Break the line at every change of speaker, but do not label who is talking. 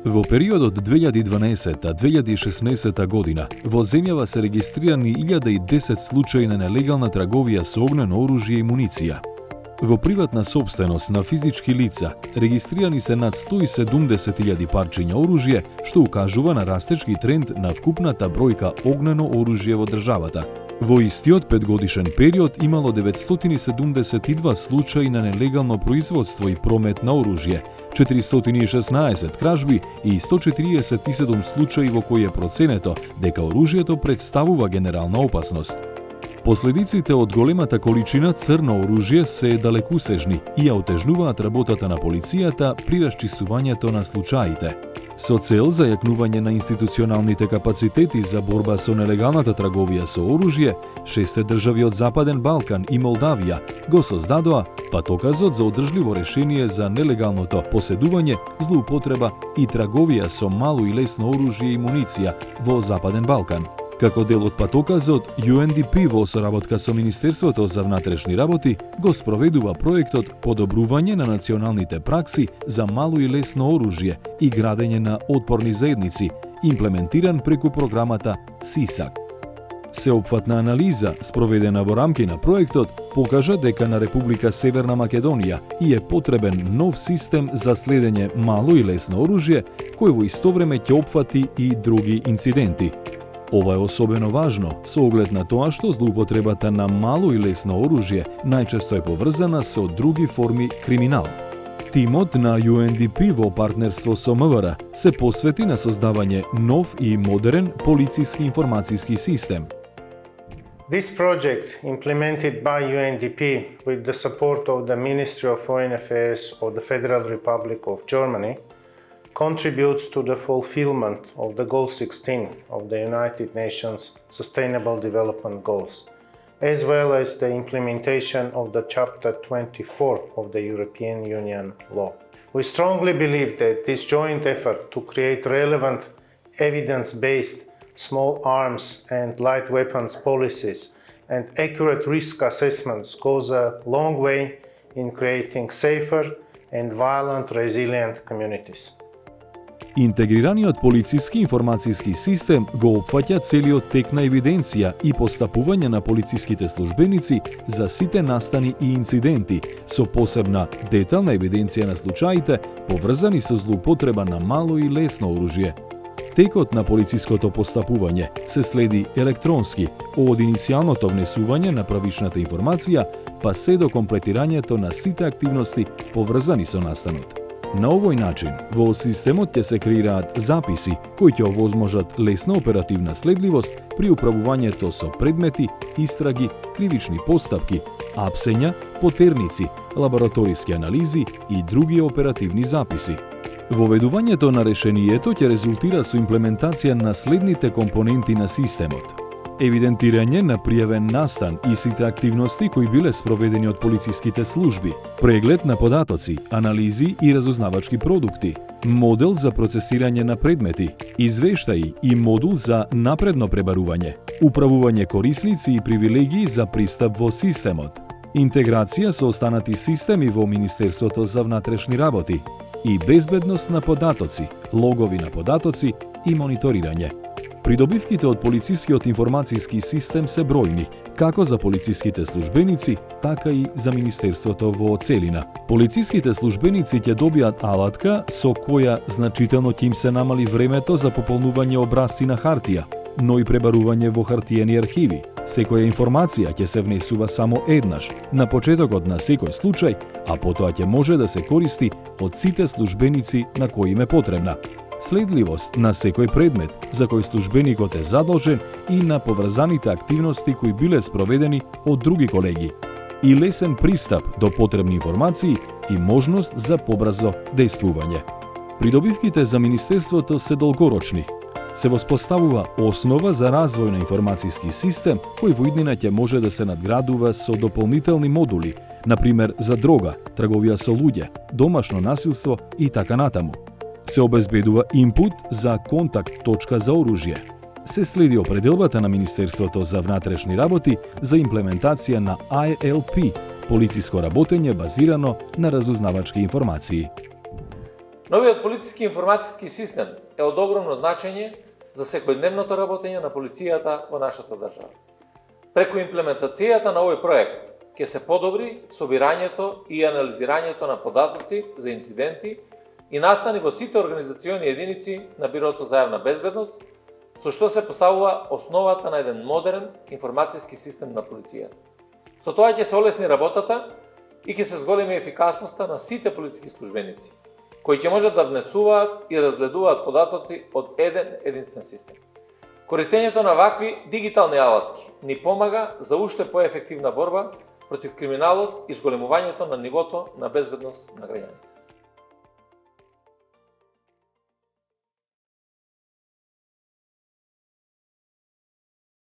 Во период од 2012-2016 година во земјава се регистрирани 1010 случаи на нелегална трговија со огнено оружје и муниција. Во приватна сопственост на физички лица регистрирани се над 170.000 парчиња оружје, што укажува на растечки тренд на вкупната бројка огнено оружје во државата. Во истиот 5-годишен период имало 972 случаи на нелегално производство и промет на оружје, 416 кражби и 147 случаи во кои е проценето дека оружјето представува генерална опасност. Последиците од големата количина црно оружје се далекусежни и ја отежнуваат работата на полицијата при расчистувањето на случаите. Со цел за јакнување на институционалните капацитети за борба со нелегалната трговија со оружје, 6 држави од Западен Балкан и Молдавија го создадоа патоказот за одржливо решение за нелегалното поседување, злоупотреба и трговија со мало и лесно оружје и муниција во Западен Балкан. Како дел од патоказот, UNDP во соработка со Министерството за внатрешни работи го спроведува проектот Подобрување на националните пракси за мало и лесно оружје и градење на отпорни заедници, имплементиран преку програмата СИСАК. Сеопфатна анализа, спроведена во рамки на проектот, покажа дека на Република Северна Македонија и е потребен нов систем за следење мало и лесно оружје, кој во исто време ќе опфати и други инциденти. Ова е особено важно со оглед на тоа што злоупотребата на мало и лесно оружје најчесто е поврзана со други форми криминал. Тимот на UNDP во партнерство со МВР се посвети на создавање нов и модерен полициски информациски систем.
This project, implemented by UNDP with the support of the Ministry of Foreign Affairs of the Federal Republic of Germany, contributes to the fulfillment of the Goal 16 of the United Nations Sustainable Development Goals, as well as the implementation of the Chapter 24 of the European Union law. We strongly believe that this joint effort to create relevant, evidence-based small arms and light weapons policies and accurate risk assessments goes a long way in creating safer and violent resilient communities.
Интегрираниот полициски информациски систем го опфаќа целиот тек на евиденција и постапување на полициските службеници за сите настани и инциденти, со посебна детална евиденција на случаите поврзани со злоупотреба на мало и лесно оружје. Текот на полициското постапување се следи електронски, од иницијалното внесување на правичната информација, па се до комплетирањето на сите активности поврзани со настанот. На овој начин, во системот ќе се креираат записи кои ќе овозможат лесна оперативна следливост при управувањето со предмети, истраги, кривични постапки, апсења, потерници, лабораториски анализи и други оперативни записи. Воведувањето на решението ќе резултира со имплементација на следните компоненти на системот: евидентирање на пријавен настан и сите активности кои биле спроведени од полициските служби, преглед на податоци, анализи и разузнавачки продукти, модел за процесирање на предмети, извештаи и модул за напредно пребарување, управување корисници и привилегии за пристап во системот, интеграција со останати системи во Министерството за внатрешни работи и безбедност на податоци, логови на податоци и мониторирање. Придобивките од полицискиот информациски систем се бројни, како за полициските службеници, така и за Министерството во целина. Полициските службеници ќе добијат алатка со која значително ќе им се намали времето за пополнување образци на хартија, но и пребарување во хартиени архиви. Секоја информација ќе се внесува само еднаш, на почетокот на секој случај, а потоа ќе може да се користи од сите службеници на кои им е потребна. Следливост на секој предмет за кој службеникот е задолжен и на поврзаните активности кои биле спроведени од други колеги, и лесен пристап до потребни информации и можност за побрзо действување. Придобивките за Министерството се долгорочни. Се воспоставува основа за развој на информациски систем кој во иднина ќе може да се надградува со дополнителни модули, например за дрога, трговија со луѓе, домашно насилство и така натаму. Се обезбедува инпут за контакт точка за оружје. Се следи определбата на Министерството за внатрешни работи за имплементација на ILP, полициско работење базирано на разузнавачки информации.
Новиот полициски информацијски систем е од огромно значење за секојдневното работење на полицијата во нашата држава. Преку имплементацијата на овој проект ќе се подобри собирањето и анализирањето на податоци за инциденти и настани во сите организациони единици на Бирото за јавна безбедност, со што се поставува основата на еден модерен информацијски систем на полицијата. Со тоа ќе се олесни работата и ќе се зголеми ефикасноста на сите полициски службеници, кои ќе можат да внесуваат и разгледуваат податоци од еден единствен систем. Користењето на вакви дигитални алатки ни помага за уште поефективна борба против криминалот и зголемувањето на нивото на безбедност на граѓаните.